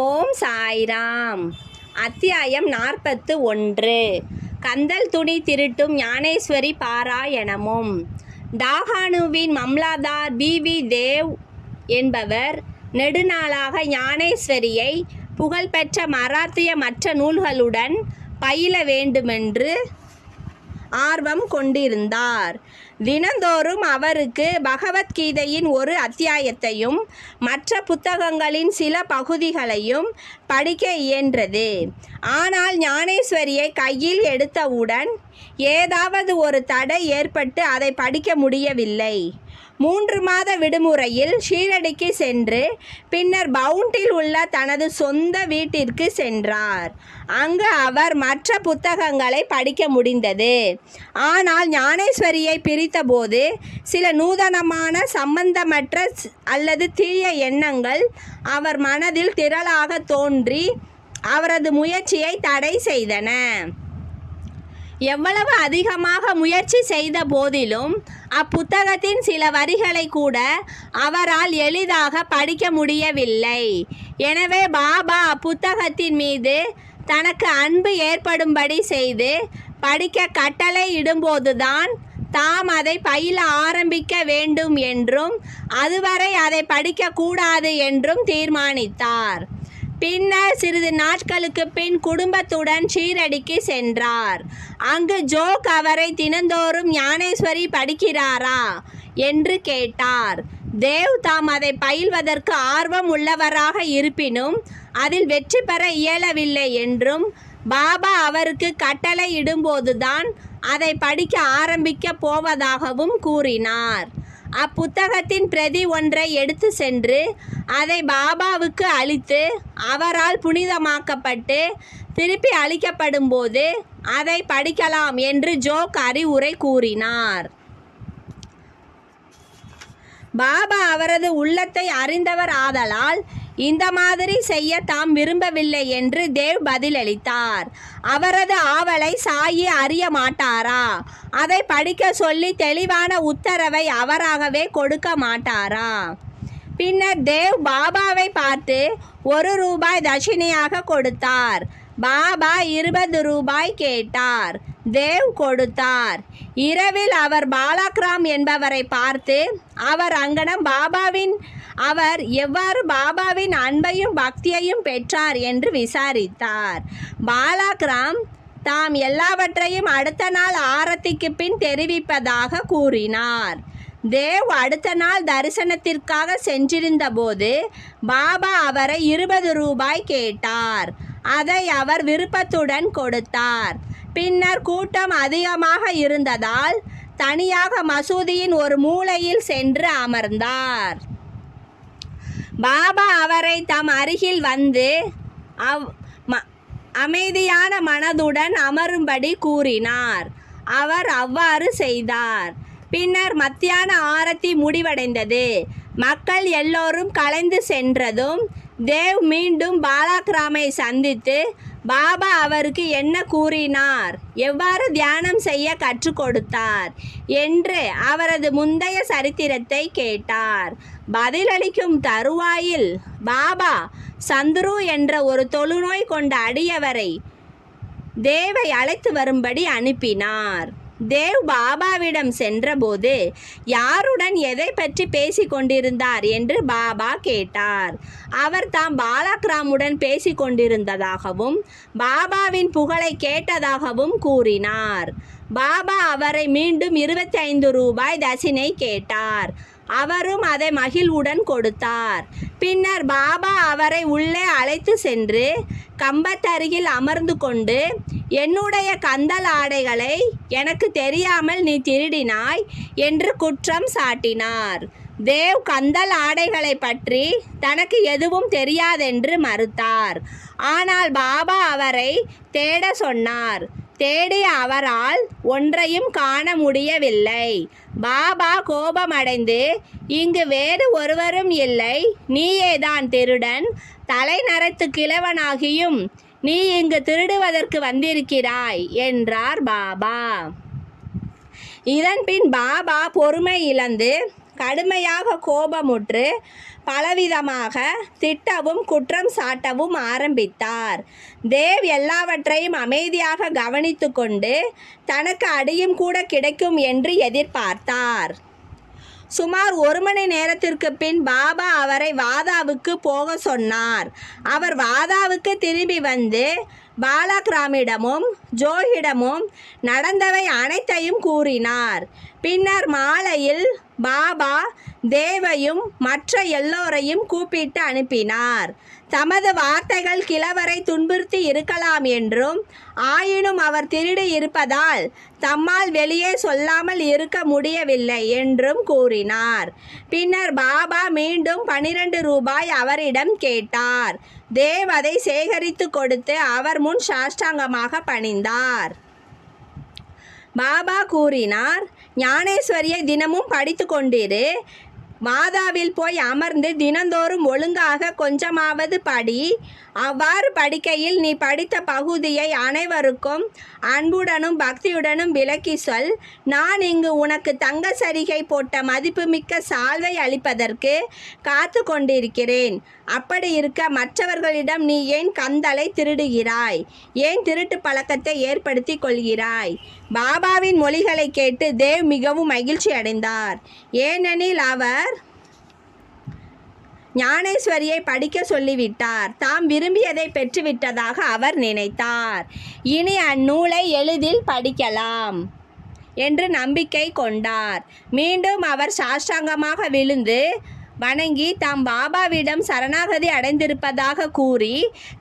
ஓம் சாய்ராம். அத்தியாயம் 41. கந்தல் துணி திருட்டும் ஞானேஸ்வரி பாராயணமும். டாகானுவின் மம்லாதார் பிவி தேவ் என்பவர் நெடுநாளாக ஞானேஸ்வரியை புகழ்பெற்ற மராத்திய மற்ற நூல்களுடன் பயில வேண்டுமென்று ஆர்வம் கொண்டிருந்தார். தினந்தோறும் அவருக்கு பகவத்கீதையின் ஒரு அத்தியாயத்தையும் மற்ற புத்தகங்களின் சில பகுதிகளையும் படிக்க இயன்றது. ஆனால் ஞானேஸ்வரியை கையில் எடுத்தவுடன் ஏதாவது ஒரு தடை ஏற்பட்டு அதை படிக்க முடியவில்லை. 3 மாத விடுமுறையில் ஷீரடிக்கு சென்று பின்னர் பவுண்டில் உள்ள தனது சொந்த வீட்டிற்கு சென்றார். அங்கு அவர் மற்ற புத்தகங்களை படிக்க முடிந்தது. ஆனால் ஞானேஸ்வரியை பிரித்தபோது சில நூதனமான சம்பந்தமற்ற அல்லது தீய எண்ணங்கள் அவர் மனதில் திரளாக தோன்றி அவரது முயற்சியை தடை செய்தன. எவ்வளவு அதிகமாக முயற்சி செய்த போதிலும் அப்புத்தகத்தின் சில வரிகளை கூட அவரால் எளிதாக படிக்க முடியவில்லை. எனவே பாபா அப்புத்தகத்தின் மீது தனக்கு அன்பு ஏற்படும்படி செய்து படிக்க கட்டளை இடும்போதுதான் தாம் அதை பயில ஆரம்பிக்க வேண்டும் என்றும் அதுவரை அதை படிக்கக்கூடாது என்றும் தீர்மானித்தார். பின்னர் சிறிது நாட்களுக்கு பின் குடும்பத்துடன் ஷீரடிக்கு சென்றார். அங்கு ஜோக் அவரை தினந்தோறும் ஞானேஸ்வரி படிக்கிறாரா என்று கேட்டார். தேவ் தாம் அதை பயில்வதற்கு ஆர்வம் உள்ளவராக இருப்பினும் அதில் வெற்றி பெற இயலவில்லை என்றும் பாபா அவருக்கு கட்டளை இடும்போதுதான் அதை படிக்க ஆரம்பிக்க போவதாகவும் கூறினார். அப்புத்தகத்தின் பிரதி ஒன்றை எடுத்து சென்று அதை பாபாவுக்கு அளித்து அவரால் புனிதமாக்கப்பட்டு திருப்பி அளிக்கப்படும் போது அதை படிக்கலாம் என்று ஜோக் அறிவுரை கூறினார். பாபா அவரது உள்ளத்தை அறிந்தவர் ஆதலால் இந்த மாதிரி செய்ய தாம் விரும்பவில்லை என்று தேவ் பதிலளித்தார். அவரது ஆவலை சாயி அறிய மாட்டாரா? அதை படிக்க சொல்லி தெளிவான உத்தரவை அவராகவே கொடுக்க மாட்டாரா? பின்னர் தேவ் பாபாவை பார்த்து 1 ரூபாய் தட்சிணையாக கொடுத்தார். பாபா 20 ரூபாய் கேட்டார். தேவ் கொடுத்தார். இரவில் அவர் பாலாக்ராம் என்பவரை பார்த்து அவர் எவ்வாறு பாபாவின் அன்பையும் பக்தியையும் பெற்றார் என்று விசாரித்தார். பாலாக்ராம் தாம் எல்லாவற்றையும் அடுத்த நாள் ஆரத்திக்கு பின் தெரிவிப்பதாக கூறினார். தேவ் அடுத்த நாள் தரிசனத்திற்காக சென்றிருந்த போது பாபா அவரை 20 ரூபாய் கேட்டார். அதை அவர் விருப்பத்துடன் கொடுத்தார். பின்னர் கூட்டம் அதிகமாக இருந்ததால் தனியாக மசூதியின் ஒரு மூலையில் சென்று அமர்ந்தார். பாபா அவரை தம் அருகில் வந்து அமைதியான மனதுடன் அமரும்படி கூறினார். அவர் அவ்வாறு செய்தார். பின்னர் மத்தியான ஆரத்தி முடிவடைந்தது. மக்கள் எல்லோரும் கலைந்து சென்றதும் தேவ் மீண்டும் பாலாக்ராமை சந்தித்து பாபா அவருக்கு என்ன கூறினார், எவ்வாறு தியானம் செய்ய கற்றுக் கொடுத்தார் என்று அவரது முந்தைய சரித்திரத்தை கேட்டார். பதிலளிக்கும் தருவாயில் பாபா சந்துரு என்ற ஒரு தொழுநோய் கொண்ட அடியவரை தேவை அழைத்து வரும்படி அனுப்பினார். தேவ் பாபாவிடம் சென்றபோது யாருடன் எதை பற்றி பேசிக் கொண்டிருந்தார் என்று பாபா கேட்டார். அவர் தாம் பாலாக்ராமுடன் பேசிக் கொண்டிருந்ததாகவும் பாபாவின் புகழை கேட்டதாகவும் கூறினார். பாபா அவரை மீண்டும் 25 ரூபாய் தட்சிணை கேட்டார். அவரும் அதை மகிழ்வுடன் கொடுத்தார். பின்னர் பாபா அவரை உள்ளே அழைத்து சென்று கம்பத்தருகில் அமர்ந்து கொண்டு, என்னுடைய கந்தல் ஆடைகளை எனக்கு தெரியாமல் நீ திருடினாய் என்று குற்றம் சாட்டினார். தேவ் கந்தல் ஆடைகளை பற்றி தனக்கு எதுவும் தெரியாதென்று மறுத்தார். ஆனால் பாபா அவரை தேட சொன்னார். தேடிய அவரால் ஒன்றையும் காண முடியவில்லை. பாபா கோபமடைந்து, இங்கு வேறு ஒருவரும் இல்லை, நீயேதான் திருடன், தலை நரைத்து கிழவனாகியும் நீ இங்கு திருடுவதற்கு வந்திருக்கிறாய் என்றார் பாபா. இதன்பின் பாபா பொறுமை இழந்து கடுமையாக கோபமுற்று பலவிதமாக திட்டவும் குற்றம் சாட்டவும் ஆரம்பித்தார். தேவ் எல்லாவற்றையும் அமைதியாக கவனித்து கொண்டு தனக்கு அடியும் கூட கிடைக்கும் என்று எதிர்பார்த்தார். சுமார் 1 மணி நேரத்திற்கு பின் பாபா அவரை வாதாவுக்கு போக சொன்னார். அவர் வாதாவுக்கு திரும்பி வந்து பாலக்ராமிடமும் ஜோகிடமும் நடந்தவை அனைத்தையும் கூறினார். பின்னர் மாலையில் பாபா தேவையும் மற்ற எல்லோரையும் கூப்பிட்டு அனுப்பினார். தமது வார்த்தைகள் கிழவரை துன்புறுத்தி இருக்கலாம் என்றும், ஆயினும் அவர் திருடி இருப்பதால் தம்மால் வெளியே சொல்லாமல் இருக்க முடியவில்லை என்றும் கூறினார். பின்னர் பாபா மீண்டும் 12 ரூபாய் அவரிடம் கேட்டார். தேவ் அதை சேகரித்து கொடுத்து அவர் முன் சாஷ்டாங்கமாக பணிந்தார். பாபா கூறினார், ஞானேஸ்வரியை தினமும் படித்து கொண்டிரு. மாதாவில் போய் அமர்ந்து தினந்தோறும் ஒழுங்காக கொஞ்சமாவது படி. அவ்வாறு படிக்கையில் நீ படித்த பகுதியை அனைவருக்கும் அன்புடனும் பக்தியுடனும் விளக்கி சொல். நான் இங்கு உனக்கு தங்க சரிகை போட்ட மதிப்புமிக்க சால்வை அளிப்பதற்கு காத்து கொண்டிருக்கிறேன். அப்படி இருக்க மற்றவர்களிடம் நீ ஏன் கந்தலை திருடுகிறாய்? ஏன் திருட்டு பழக்கத்தை ஏற்படுத்தி கொள்கிறாய்? பாபாவின் மொழிகளை கேட்டு தேவ் மிகவும் மகிழ்ச்சி அடைந்தார். ஏனெனில் அவர் ஞானேஸ்வரியை படிக்க சொல்லிவிட்டார். தாம் விரும்பியதை பெற்றுவிட்டதாக அவர் நினைத்தார். இனி அந்நூலை எளிதில் படிக்கலாம் என்று நம்பிக்கை கொண்டார். மீண்டும் அவர் சாஷ்டாங்கமாக விழுந்து வணங்கி தாம் பாபாவிடம் சரணாகதி அடைந்திருப்பதாக கூறி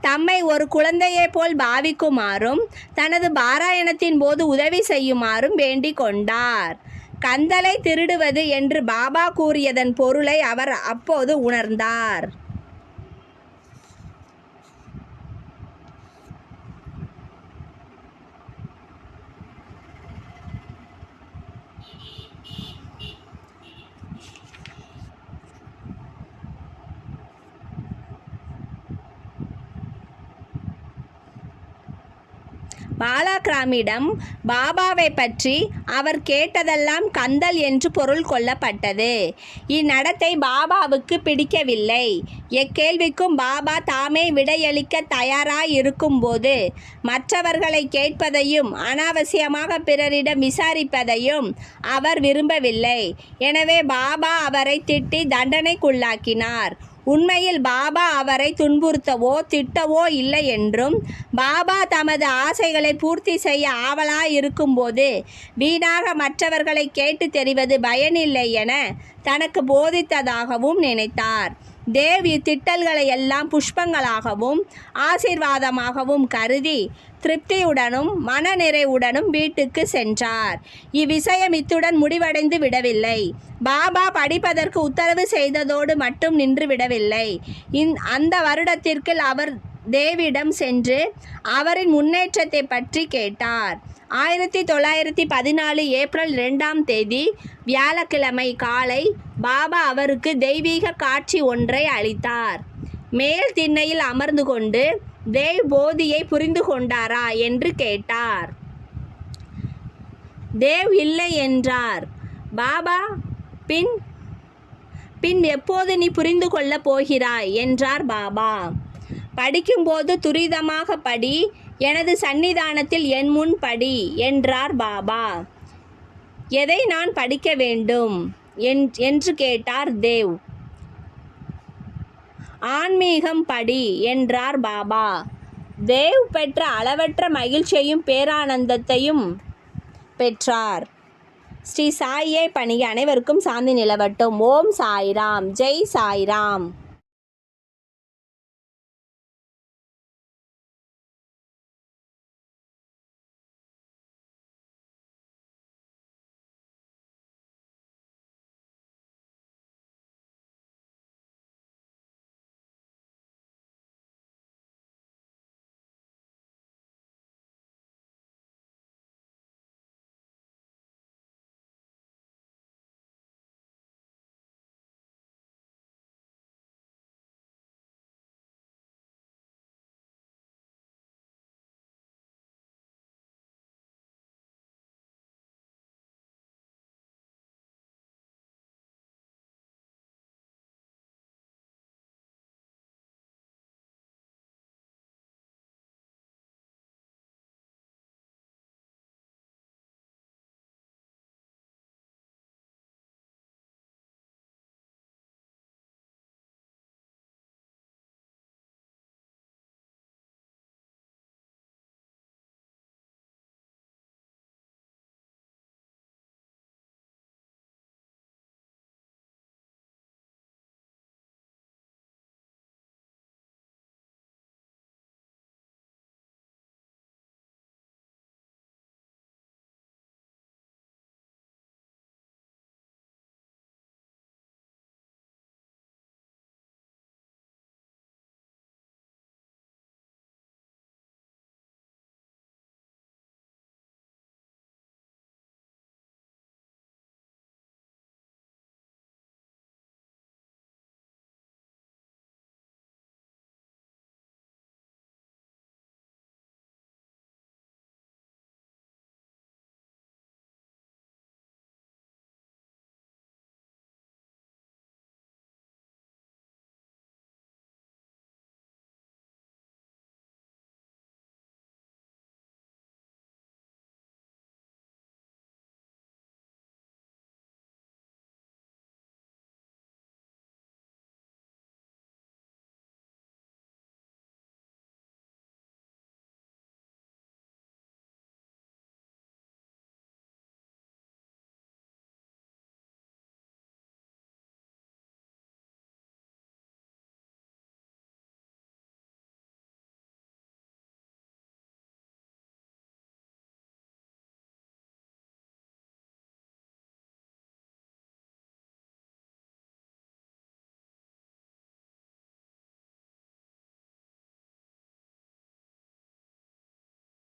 தம்மை ஒரு குழந்தையைப் போல் பாவிக்குமாறும் தனது பாராயணத்தின் போது உதவி செய்யுமாறும் வேண்டிக் கொண்டார். கந்தலை திருடுவது என்று பாபா கூறியதன் பொருளை அவர் அப்போது உணர்ந்தார். பாலக்ராமிடம் பாபாவை பற்றி அவர் கேட்டதெல்லாம் கந்தல் என்று பொருள் கொள்ளப்பட்டது. இந்நடத்தை பாபாவுக்கு பிடிக்கவில்லை. எக்கேள்விக்கும் பாபா தாமே விடையளிக்க தயாராயிருக்கும்போது மற்றவர்களை கேட்பதையும் அனாவசியமாக பிறரிடம் விசாரிப்பதையும் அவர் விரும்பவில்லை. எனவே பாபா அவரை திட்டி தண்டனைக்குள்ளாக்கினார். உண்மையில் பாபா அவரை துன்புறுத்தவோ திட்டவோ இல்லை என்றும், பாபா தமது ஆசைகளை பூர்த்தி செய்ய ஆவலாயிருக்கும்போது வீணாக மற்றவர்களை கேட்டு தெரிவது பயனில்லை என தனக்கு போதித்ததாகவும் நினைத்தார். தேவ் இத்திட்டல்களை எல்லாம் புஷ்பங்களாகவும் ஆசீர்வாதமாகவும் கருதி திருப்தியுடனும் மனநிறைவுடனும் வீட்டுக்கு சென்றார். இவ்விஷயம் இத்துடன் முடிவடைந்து விடவில்லை. பாபா படிப்பதற்கு உத்தரவு செய்ததோடு மட்டும் நின்று விடவில்லை. அந்த வருடத்திற்குள் அவர் தேவிடம் சென்று அவரின் முன்னேற்றத்தை பற்றி கேட்டார். 1914 ஏப்ரல் 2ஆம் தேதி வியாழக்கிழமை காலை பாபா அவருக்கு தெய்வீக காட்சி ஒன்றை அளித்தார். மேல் திண்ணையில் அமர்ந்து கொண்டு தேவ் போதியை புரிந்து கொண்டாரா என்று கேட்டார். தேவ் இல்லை என்றார். பாபா பின் எப்போது நீ புரிந்து கொள்ளப் போகிறாய் என்றார் பாபா. படிக்கும்போது துரிதமாக படி, எனது சந்நிதானத்தில் என் முன் படி என்றார் பாபா. எதை நான் படிக்க வேண்டும் என்று கேட்டார் தேவ். ஆன்மீகம் படி என்றார் பாபா. தேவ் பெற்ற அளவற்ற மகிழ்ச்சியையும் பேரானந்தத்தையும் பெற்றார். ஸ்ரீ சாயியை பணிய அனைவருக்கும் சாந்தி நிலவட்டும். ஓம் சாய்ராம். ஜெய் சாய்ராம்.